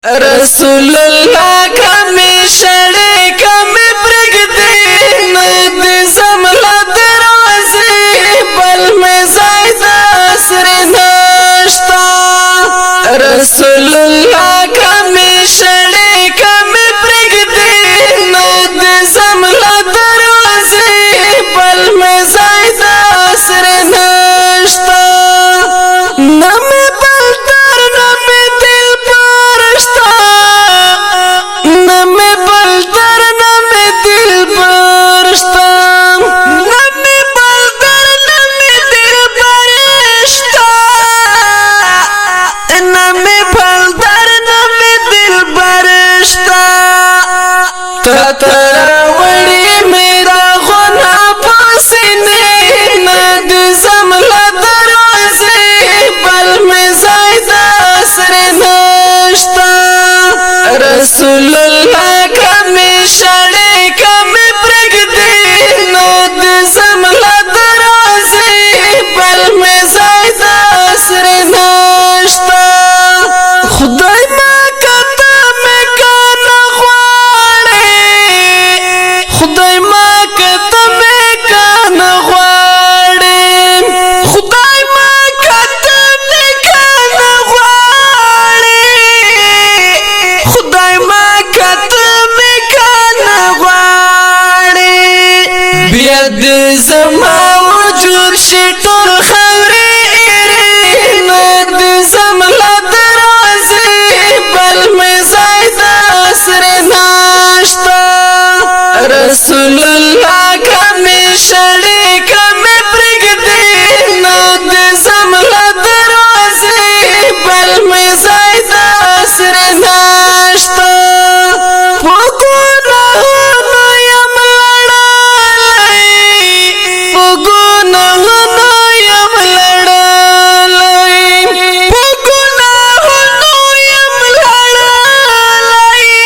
رسول الله کمی شڑی کمی برگدی ندی زملا دروازی بل میں زائد اثر نشتا رسول الله کمی شڑی کمی برگدی ندی زملا دروازی بل میں زائد اثر نشتا نمی بلدر نمی دل پرشتا نمی بلدر نمی دل پرشتا نمی بلدر نمی دل پرشتا نمی بلدر نمی دل پرشتا تتراوڑی میرا غنا پاسنے ند زملا دروازے بل میں زائد اثر نشتا رسول اللہ کمی شڑے کمی برگدی ند زملا دروازے بل میں زائد اثر نشتا خدای ما کتا میں کانا غواڑے خدای ما کتا میں کانا غواڑے خدای ما کتا میں کانا غواڑے خدای ما کتا میں کانا غواڑے بید زما وجود شٹول خورے ایرے ند زملا دروازے بل میں زائد اثر نشتا رسول اللہ کمی شڑے کمی برگدی ند زملا دروازے بل میں زائد اثر نشتا پگناہونو یم لڑالی پگناہونو یم لڑالی پگناہونو یم لڑالی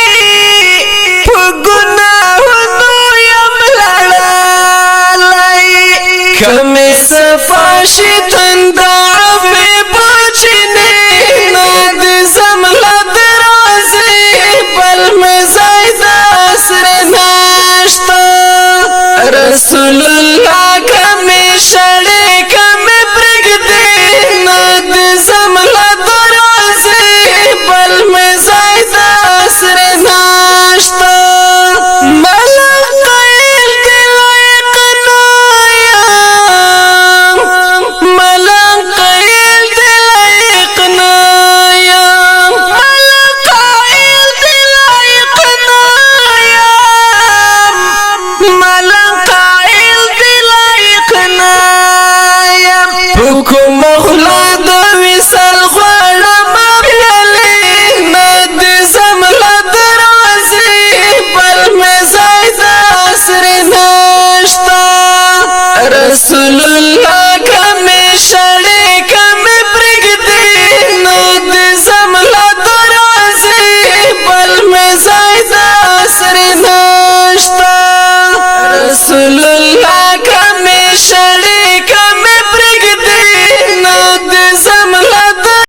پگناہونو یم لڑالی کمی صفاشی تندعوی بچنے ند زملا دروازے بل میں زائد اثر نشتا رسول اللہ کمی شڑے کمی برگدی ند زملا دروازے بل میں زائد اثر نشتا